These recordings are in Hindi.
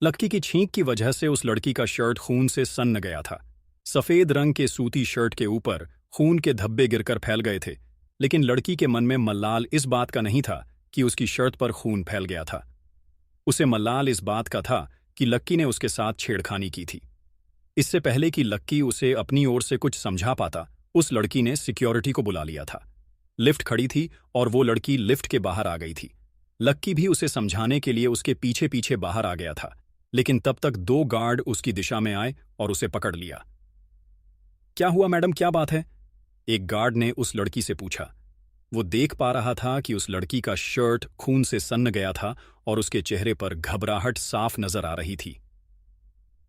लक्की की छींक की वजह से उस लड़की का शर्ट खून से सन्न गया था। सफेद रंग के सूती शर्ट के ऊपर खून के धब्बे गिरकर फैल गए थे, लेकिन लड़की के मन में मल्लाल इस बात का नहीं था कि उसकी शर्ट पर खून फैल गया था। उसे मल्लाल इस बात का था कि लक्की ने उसके साथ छेड़खानी की थी। इससे पहले कि लक्की उसे अपनी ओर से कुछ समझा पाता, उस लड़की ने सिक्योरिटी को बुला लिया था। लिफ्ट खड़ी थी और वो लड़की लिफ्ट के बाहर आ गई थी। लक्की भी उसे समझाने के लिए उसके पीछे पीछे बाहर आ गया था, लेकिन तब तक दो गार्ड उसकी दिशा में आए और उसे पकड़ लिया। क्या हुआ मैडम, क्या बात है? एक गार्ड ने उस लड़की से पूछा। वो देख पा रहा था कि उस लड़की का शर्ट खून से सन्न गया था और उसके चेहरे पर घबराहट साफ नजर आ रही थी।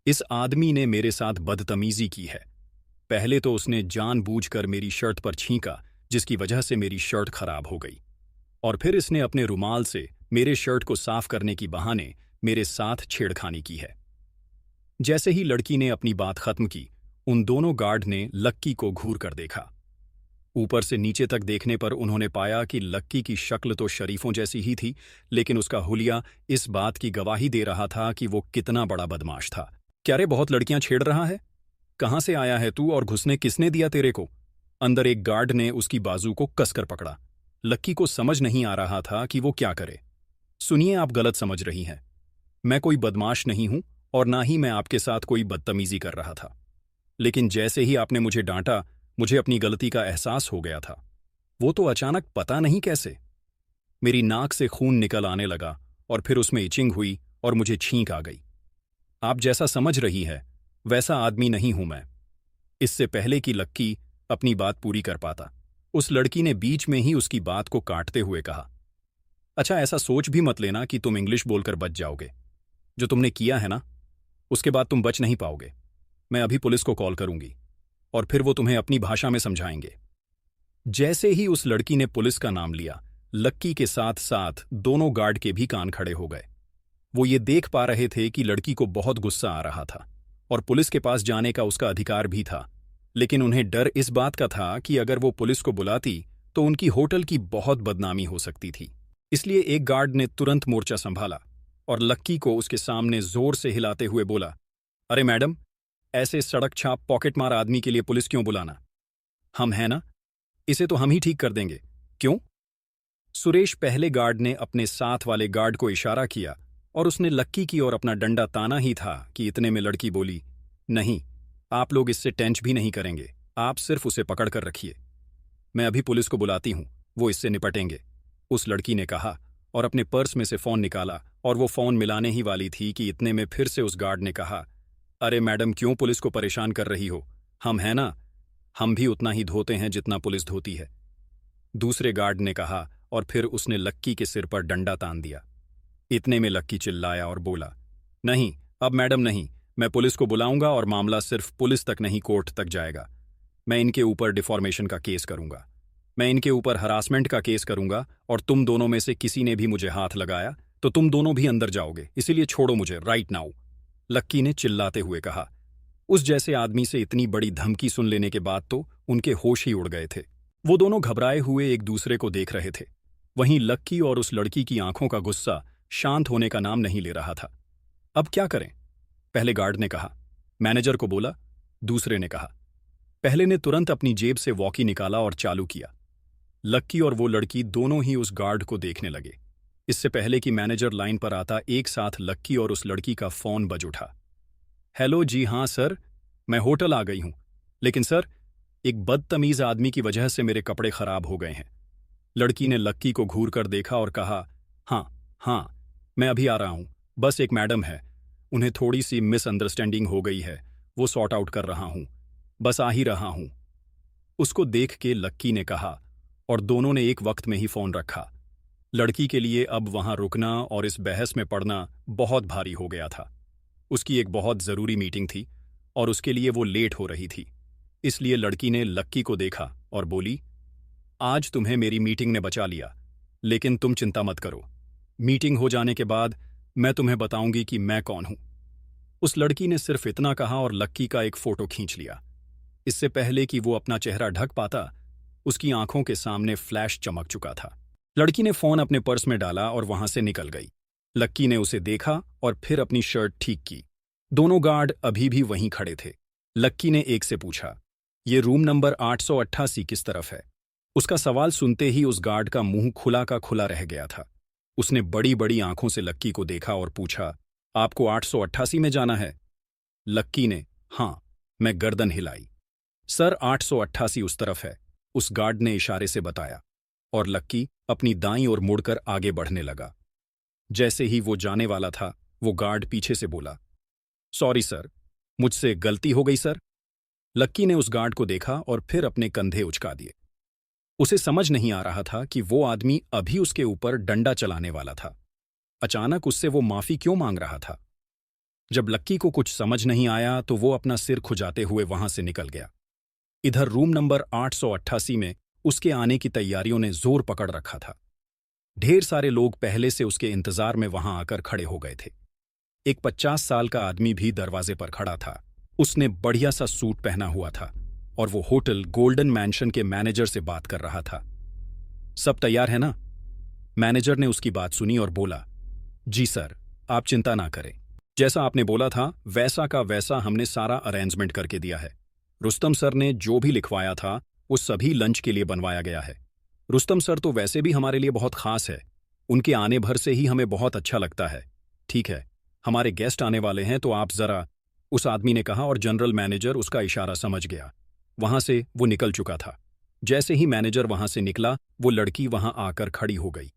इस आदमी ने मेरे साथ बदतमीजी की है। पहले तो उसने जानबूझकर मेरी शर्ट पर छींका, जिसकी वजह से मेरी शर्ट खराब हो गई, और फिर इसने अपने रुमाल से मेरे शर्ट को साफ करने की बहाने मेरे साथ छेड़खानी की है। जैसे ही लड़की ने अपनी बात खत्म की, उन दोनों गार्ड ने लक्की को घूर कर देखा। ऊपर से नीचे तक देखने पर उन्होंने पाया कि लक्की की शक्ल तो शरीफों जैसी ही थी, लेकिन उसका हुलिया इस बात की गवाही दे रहा था कि वो कितना बड़ा बदमाश था। क्या रे, बहुत लड़कियां छेड़ रहा है? कहां से आया है तू और घुसने किसने दिया तेरे को? अंदर एक गार्ड ने उसकी बाजू को कसकर पकड़ा। लक्की को समझ नहीं आ रहा था कि वो क्या करे। सुनिए, आप गलत समझ रही हैं। मैं कोई बदमाश नहीं हूं और ना ही मैं आपके साथ कोई बदतमीजी कर रहा था। लेकिन जैसे ही आपने मुझे डांटा, मुझे अपनी गलती का एहसास हो गया था। वो तो अचानक पता नहीं कैसे मेरी नाक से खून निकल आने लगा और फिर उसमें इचिंग हुई और मुझे छींक आ गई। आप जैसा समझ रही है वैसा आदमी नहीं हूं मैं। इससे पहले कि लक्की अपनी बात पूरी कर पाता, उस लड़की ने बीच में ही उसकी बात को काटते हुए कहा, अच्छा, ऐसा सोच भी मत लेना कि तुम इंग्लिश बोलकर बच जाओगे। जो तुमने किया है ना, उसके बाद तुम बच नहीं पाओगे। मैं अभी पुलिस को कॉल करूंगी और फिर वो तुम्हें अपनी भाषा में समझाएंगे। जैसे ही उस लड़की ने पुलिस का नाम लिया, लक्की के साथ साथ दोनों गार्ड के भी कान खड़े हो गए। वो ये देख पा रहे थे कि लड़की को बहुत गुस्सा आ रहा था और पुलिस के पास जाने का उसका अधिकार भी था, लेकिन उन्हें डर इस बात का था कि अगर वो पुलिस को बुलाती तो उनकी होटल की बहुत बदनामी हो सकती थी। इसलिए एक गार्ड ने तुरंत मोर्चा संभाला और लक्की को उसके सामने जोर से हिलाते हुए बोला, अरे मैडम, ऐसे सड़क छाप पॉकेट मार आदमी के लिए पुलिस क्यों बुलाना? हम हैं ना, इसे तो हम ही ठीक कर देंगे। क्यों? सुरेश पहले गार्ड ने अपने साथ वाले गार्ड को इशारा किया और उसने लक्की की ओर अपना डंडा ताना ही था कि इतने में लड़की बोली, नहीं, आप लोग इससे टेंच भी नहीं करेंगे, आप सिर्फ उसे पकड़ कर रखिए। मैं अभी पुलिस को बुलाती हूं, वो इससे निपटेंगे, उस लड़की ने कहा और अपने पर्स में से फोन निकाला और वो फोन मिलाने ही वाली थी कि इतने में फिर से उस गार्ड ने कहा, अरे मैडम, क्यों पुलिस को परेशान कर रही हो? हम हैं ना, हम भी उतना ही धोते हैं जितना पुलिस धोती है, दूसरे गार्ड ने कहा और फिर उसने लक्की के सिर पर डंडा तान दिया। इतने में लक्की चिल्लाया और बोला, नहीं, अब मैडम नहीं, मैं पुलिस को बुलाऊंगा और मामला सिर्फ पुलिस तक नहीं कोर्ट तक जाएगा। मैं इनके ऊपर डिफॉर्मेशन का केस करूंगा, मैं इनके ऊपर हरासमेंट का केस करूंगा और तुम दोनों में से किसी ने भी मुझे हाथ लगाया तो तुम दोनों भी अंदर जाओगे, इसीलिए छोड़ो मुझे राइट नाउ, लक्की ने चिल्लाते हुए कहा। उस जैसे आदमी से इतनी बड़ी धमकी सुन लेने के बाद तो उनके होश ही उड़ गए थे। वो दोनों घबराए हुए एक दूसरे को देख रहे थे। वहीं लक्की और उस लड़की की आंखों का गुस्सा शांत होने का नाम नहीं ले रहा था। अब क्या करें? पहले गार्ड ने कहा। मैनेजर को बोला, दूसरे ने कहा। पहले ने तुरंत अपनी जेब से वॉकी निकाला और चालू किया। लक्की और वो लड़की दोनों ही उस गार्ड को देखने लगे। इससे पहले कि मैनेजर लाइन पर आता, एक साथ लक्की और उस लड़की का फोन बज उठा। हेलो, जी हाँ सर, मैं होटल आ गई हूं, लेकिन सर, एक बदतमीज आदमी की वजह से मेरे कपड़े खराब हो गए हैं। लड़की ने लक्की को घूर कर देखा और कहा, हाँ हाँ, मैं अभी आ रहा हूं, बस एक मैडम है, उन्हें थोड़ी सी मिसअंडरस्टैंडिंग हो गई है, वो सॉर्ट आउट कर रहा हूं, बस आ ही रहा हूं। उसको देख के लक्की ने कहा और दोनों ने एक वक्त में ही फोन रखा। लड़की के लिए अब वहां रुकना और इस बहस में पड़ना बहुत भारी हो गया था। उसकी एक बहुत जरूरी मीटिंग थी और उसके लिए वो लेट हो रही थी। इसलिए लड़की ने लक्की को देखा और बोली, आज तुम्हें मेरी मीटिंग ने बचा लिया, लेकिन तुम चिंता मत करो, मीटिंग हो जाने के बाद मैं तुम्हें बताऊंगी कि मैं कौन हूं। उस लड़की ने सिर्फ इतना कहा और लक्की का एक फोटो खींच लिया। इससे पहले कि वो अपना चेहरा ढक पाता, उसकी आंखों के सामने फ्लैश चमक चुका था। लड़की ने फोन अपने पर्स में डाला और वहां से निकल गई। लक्की ने उसे देखा और फिर अपनी शर्ट ठीक की। दोनों गार्ड अभी भी वहीं खड़े थे। लक्की ने एक से पूछा, ये रूम नंबर 888 किस तरफ है? उसका सवाल सुनते ही उस गार्ड का मुंह खुला का खुला रह गया था। उसने बड़ी बड़ी आंखों से लक्की को देखा और पूछा, आपको 888 में जाना है? लक्की ने हाँ, मैं गर्दन हिलाई। सर 888 उस तरफ है, उस गार्ड ने इशारे से बताया, और लक्की अपनी दाईं ओर मुड़कर आगे बढ़ने लगा। जैसे ही वो जाने वाला था, वो गार्ड पीछे से बोला, सॉरी सर, मुझसे गलती हो गई सर। लक्की ने उस गार्ड को देखा और फिर अपने कंधे उचका दिए। उसे समझ नहीं आ रहा था कि वो आदमी अभी उसके ऊपर डंडा चलाने वाला था। अचानक उससे वो माफी क्यों मांग रहा था? जब लक्की को कुछ समझ नहीं आया तो वो अपना सिर खुजाते हुए वहां से निकल गया। इधर रूम नंबर 888 में उसके आने की तैयारियों ने जोर पकड़ रखा था। ढेर सारे लोग पहले से उसके इंतजार में वहां आकर खड़े हो गए थे। एक 50 साल का आदमी भी दरवाजे पर खड़ा था। उसने बढ़िया सा सूट पहना हुआ था और वो होटल गोल्डन मैंशन के मैनेजर से बात कर रहा था। सब तैयार है ना? मैनेजर ने उसकी बात सुनी और बोला, जी सर, आप चिंता ना करें। जैसा आपने बोला था वैसा का वैसा हमने सारा अरेंजमेंट करके दिया है। रुस्तम सर ने जो भी लिखवाया था वो सभी लंच के लिए बनवाया गया है। रुस्तम सर तो वैसे भी हमारे लिए बहुत खास है, उनके आने भर से ही हमें बहुत अच्छा लगता है। ठीक है, हमारे गेस्ट आने वाले हैं तो आप जरा, उस आदमी ने कहा और जनरल मैनेजर उसका इशारा समझ गया। वहां से वो निकल चुका था। जैसे ही मैनेजर वहां से निकला, वो लड़की वहां आकर खड़ी हो गई।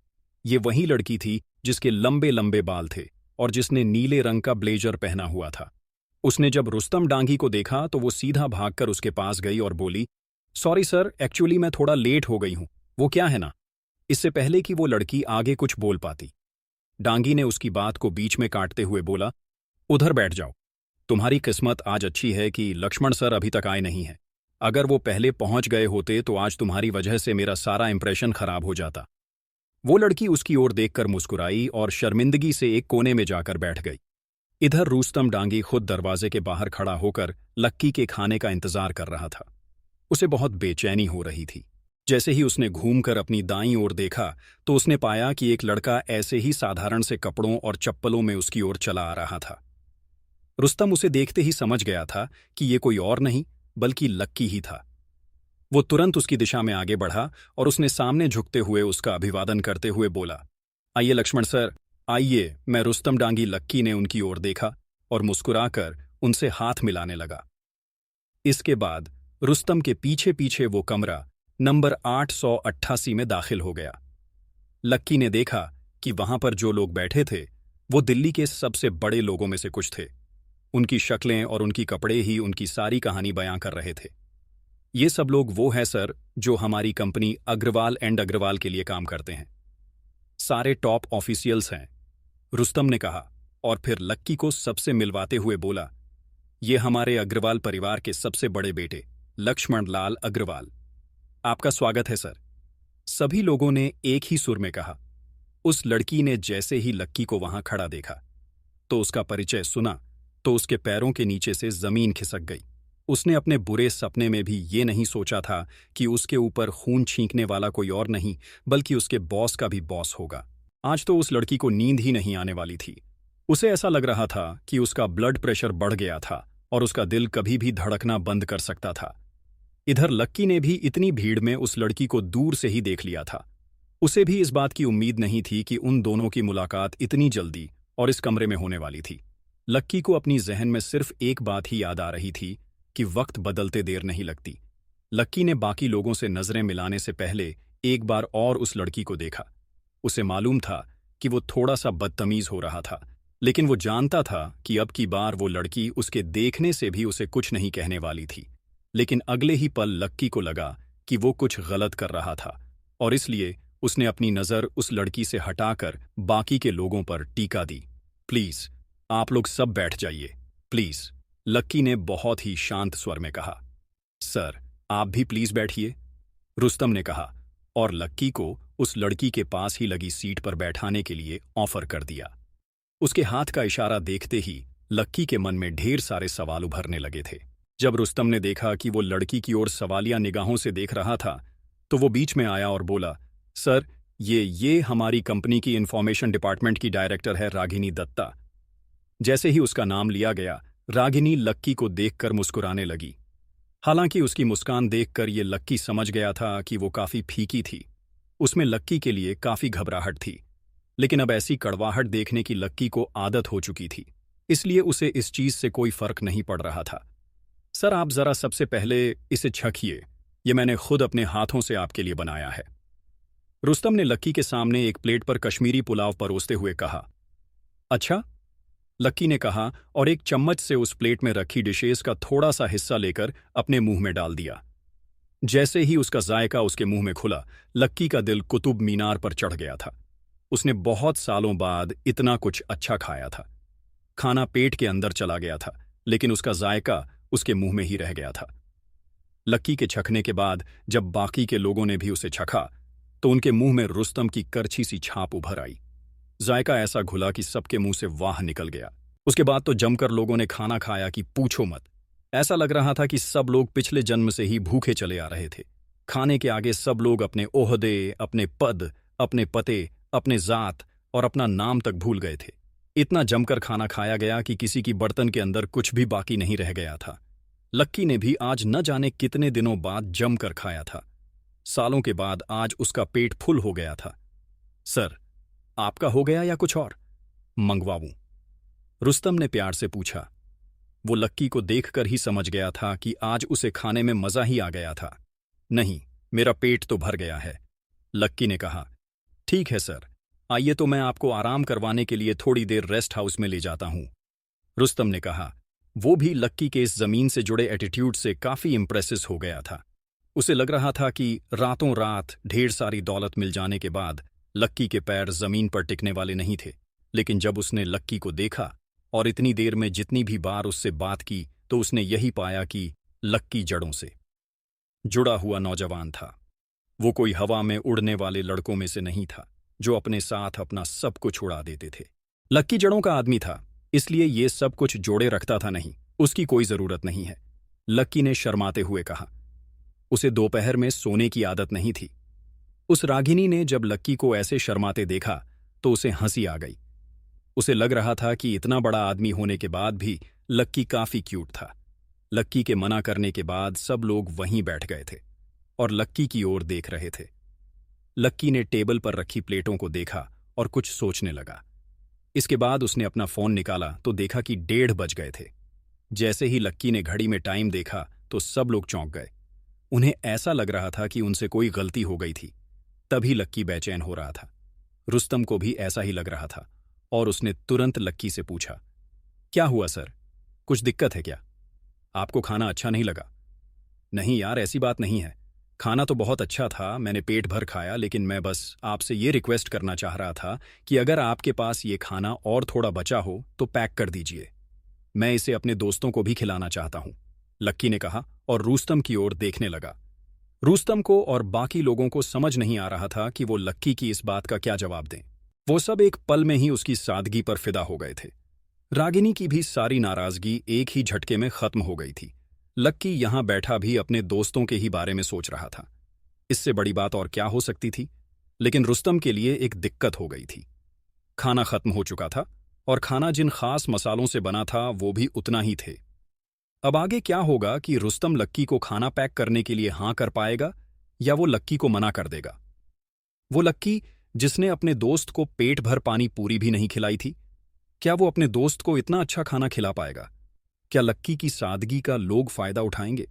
ये वही लड़की थी जिसके लंबे लंबे बाल थे और जिसने नीले रंग का ब्लेजर पहना हुआ था। उसने जब रुस्तम डांगी को देखा तो वो सीधा भागकर उसके पास गई और बोली, सॉरी सर, एक्चुअली मैं थोड़ा लेट हो गई हूं। वो क्या है ना? इससे पहले कि वो लड़की आगे कुछ बोल पाती, डांगी ने उसकी बात को बीच में काटते हुए बोला, उधर बैठ जाओ। तुम्हारी किस्मत आज अच्छी है कि लक्ष्मण सर अभी तक आए नहीं हैं। अगर वो पहले पहुंच गए होते तो आज तुम्हारी वजह से मेरा सारा इंप्रेशन खराब हो जाता। वो लड़की उसकी ओर देखकर मुस्कुराई और शर्मिंदगी से एक कोने में जाकर बैठ गई। इधर रुस्तम डांगी खुद दरवाजे के बाहर खड़ा होकर लक्की के खाने का इंतजार कर रहा था। उसे बहुत बेचैनी हो रही थी। जैसे ही उसने घूमकर अपनी दाईं ओर देखा तो उसने पाया कि एक लड़का ऐसे ही साधारण से कपड़ों और चप्पलों में उसकी ओर चला आ रहा था। रुस्तम उसे देखते ही समझ गया था कि ये कोई और नहीं बल्कि लक्की ही था। वो तुरंत उसकी दिशा में आगे बढ़ा और उसने सामने झुकते हुए उसका अभिवादन करते हुए बोला, आइए लक्ष्मण सर, आइए। मैं रुस्तम डांगी। लक्की ने उनकी ओर देखा और मुस्कुराकर उनसे हाथ मिलाने लगा। इसके बाद रुस्तम के पीछे पीछे वो कमरा नंबर 888 में दाखिल हो गया। लक्की ने देखा कि वहां पर जो लोग बैठे थे वो दिल्ली के सबसे बड़े लोगों में से कुछ थे। उनकी शक्लें और उनकी कपड़े ही उनकी सारी कहानी बयां कर रहे थे। ये सब लोग वो हैं सर जो हमारी कंपनी अग्रवाल एंड अग्रवाल के लिए काम करते हैं। सारे टॉप ऑफिशियल्स हैं, रुस्तम ने कहा और फिर लक्की को सबसे मिलवाते हुए बोला, ये हमारे अग्रवाल परिवार के सबसे बड़े बेटे लक्ष्मण लाल अग्रवाल। आपका स्वागत है सर। सभी लोगों ने एक ही सुर में कहा। उस लड़की ने जैसे ही लक्की को वहां खड़ा देखा तो उसका परिचय सुना तो उसके पैरों के नीचे से जमीन खिसक गई। उसने अपने बुरे सपने में भी ये नहीं सोचा था कि उसके ऊपर खून छींकने वाला कोई और नहीं बल्कि उसके बॉस का भी बॉस होगा। आज तो उस लड़की को नींद ही नहीं आने वाली थी। उसे ऐसा लग रहा था कि उसका ब्लड प्रेशर बढ़ गया था और उसका दिल कभी भी धड़कना बंद कर सकता था। इधर लक्की ने भी इतनी भीड़ में उस लड़की को दूर से ही देख लिया था। उसे भी इस बात की उम्मीद नहीं थी कि उन दोनों की मुलाकात इतनी जल्दी और इस कमरे में होने वाली थी। लक्की को अपनी जहन में सिर्फ एक बात ही याद आ रही थी कि वक्त बदलते देर नहीं लगती। लक्की ने बाकी लोगों से नजरें मिलाने से पहले एक बार और उस लड़की को देखा। उसे मालूम था कि वो थोड़ा सा बदतमीज हो रहा था, लेकिन वो जानता था कि अब की बार वो लड़की उसके देखने से भी उसे कुछ नहीं कहने वाली थी। लेकिन अगले ही पल लक्की को लगा कि वो कुछ गलत कर रहा था और इसलिए उसने अपनी नज़र उस लड़की से हटाकर बाकी के लोगों पर टीका दी। प्लीज आप लोग सब बैठ जाइए, प्लीज, लक्की ने बहुत ही शांत स्वर में कहा। सर आप भी प्लीज बैठिए, रुस्तम ने कहा और लक्की को उस लड़की के पास ही लगी सीट पर बैठाने के लिए ऑफर कर दिया। उसके हाथ का इशारा देखते ही लक्की के मन में ढेर सारे सवाल उभरने लगे थे। जब रुस्तम ने देखा कि वो लड़की की ओर सवालिया निगाहों से देख रहा था तो वो बीच में आया और बोला, सर ये हमारी कंपनी की इंफॉर्मेशन डिपार्टमेंट की डायरेक्टर है रागिनी दत्ता। जैसे ही उसका नाम लिया गया, रागिनी लक्की को देखकर मुस्कुराने लगी। हालांकि उसकी मुस्कान देखकर ये लक्की समझ गया था कि वो काफी फीकी थी। उसमें लक्की के लिए काफी घबराहट थी, लेकिन अब ऐसी कड़वाहट देखने की लक्की को आदत हो चुकी थी, इसलिए उसे इस चीज से कोई फर्क नहीं पड़ रहा था। सर, आप जरा सबसे पहले इसे चखिए, ये मैंने खुद अपने हाथों से आपके लिए बनाया है। रुस्तम ने लक्की के सामने एक प्लेट पर कश्मीरी पुलाव परोसते हुए कहा। अच्छा, लक्की ने कहा और एक चम्मच से उस प्लेट में रखी डिशेस का थोड़ा सा हिस्सा लेकर अपने मुंह में डाल दिया। जैसे ही उसका जायका उसके मुंह में खुला, लक्की का दिल कुतुब मीनार पर चढ़ गया था। उसने बहुत सालों बाद इतना कुछ अच्छा खाया था। खाना पेट के अंदर चला गया था, लेकिन उसका जायका उसके मुंह में ही रह गया था। लक्की के चखने के बाद जब बाकी के लोगों ने भी उसे चखा, तो उनके मुंह में रुस्तम की करछी सी छाप उभर आई। जायका ऐसा घुला कि सबके मुंह से वाह निकल गया। उसके बाद तो जमकर लोगों ने खाना खाया कि पूछो मत। ऐसा लग रहा था कि सब लोग पिछले जन्म से ही भूखे चले आ रहे थे। खाने के आगे सब लोग अपने ओहदे, अपने पद, अपने पते, अपने जात और अपना नाम तक भूल गए थे। इतना जमकर खाना खाया गया कि किसी की बर्तन के अंदर कुछ भी बाकी नहीं रह गया था। लक्की ने भी आज न जाने कितने दिनों बाद जमकर खाया था। सालों के बाद आज उसका पेट फुल हो गया था। सर, आपका हो गया या कुछ और मंगवाऊं? रुस्तम ने प्यार से पूछा। वो लक्की को देखकर ही समझ गया था कि आज उसे खाने में मजा ही आ गया था। नहीं, मेरा पेट तो भर गया है, लक्की ने कहा। ठीक है सर, आइए तो मैं आपको आराम करवाने के लिए थोड़ी देर रेस्ट हाउस में ले जाता हूं, रुस्तम ने कहा। वो भी लक्की के इस जमीन से जुड़े एटीट्यूड से काफी इम्प्रेसिस हो गया था। उसे लग रहा था कि रातों रात ढेर सारी दौलत मिल जाने के बाद लक्की के पैर जमीन पर टिकने वाले नहीं थे। लेकिन जब उसने लक्की को देखा और इतनी देर में जितनी भी बार उससे बात की, तो उसने यही पाया कि लक्की जड़ों से जुड़ा हुआ नौजवान था। वो कोई हवा में उड़ने वाले लड़कों में से नहीं था जो अपने साथ अपना सब कुछ उड़ा देते थे। लक्की जड़ों का आदमी था, इसलिए ये सब कुछ जोड़े रखता था नहीं, उसकी कोई जरूरत नहीं है, लक्की ने शर्माते हुए कहा। उसे दोपहर में सोने की आदत नहीं थी। उस रागिनी ने जब लक्की को ऐसे शर्माते देखा तो उसे हंसी आ गई। उसे लग रहा था कि इतना बड़ा आदमी होने के बाद भी लक्की काफी क्यूट था। लक्की के मना करने के बाद सब लोग वहीं बैठ गए थे और लक्की की ओर देख रहे थे। लक्की ने टेबल पर रखी प्लेटों को देखा और कुछ सोचने लगा। इसके बाद उसने अपना फोन निकाला तो देखा कि 1:30 बज गए थे। जैसे ही लक्की ने घड़ी में टाइम देखा तो सब लोग चौंक गए। उन्हें ऐसा लग रहा था कि उनसे कोई गलती हो गई थी। तभी लक्की बेचैन हो रहा था। रुस्तम को भी ऐसा ही लग रहा था और उसने तुरंत लक्की से पूछा, क्या हुआ सर, कुछ दिक्कत है क्या? आपको खाना अच्छा नहीं लगा? नहीं यार, ऐसी बात नहीं है, खाना तो बहुत अच्छा था, मैंने पेट भर खाया, लेकिन मैं बस आपसे ये रिक्वेस्ट करना चाह रहा था कि अगर आपके पास ये खाना और थोड़ा बचा हो तो पैक कर दीजिए, मैं इसे अपने दोस्तों को भी खिलाना चाहता हूं, लक्की ने कहा और रुस्तम की ओर देखने लगा। रुस्तम को और बाकी लोगों को समझ नहीं आ रहा था कि वो लक्की की इस बात का क्या जवाब दें। वो सब एक पल में ही उसकी सादगी पर फिदा हो गए थे। रागिनी की भी सारी नाराजगी एक ही झटके में खत्म हो गई थी। लक्की यहां बैठा भी अपने दोस्तों के ही बारे में सोच रहा था। इससे बड़ी बात और क्या हो सकती थी? लेकिन रुस्तम के लिए एक दिक्कत हो गई थी। खाना खत्म हो चुका था और खाना जिन खास मसालों से बना था वो भी उतना ही थे। अब आगे क्या होगा कि रुस्तम लक्की को खाना पैक करने के लिए हां कर पाएगा या वो लक्की को मना कर देगा? वो लक्की जिसने अपने दोस्त को पेट भर पानी पूरी भी नहीं खिलाई थी, क्या वो अपने दोस्त को इतना अच्छा खाना खिला पाएगा? क्या लक्की की सादगी का लोग फायदा उठाएंगे?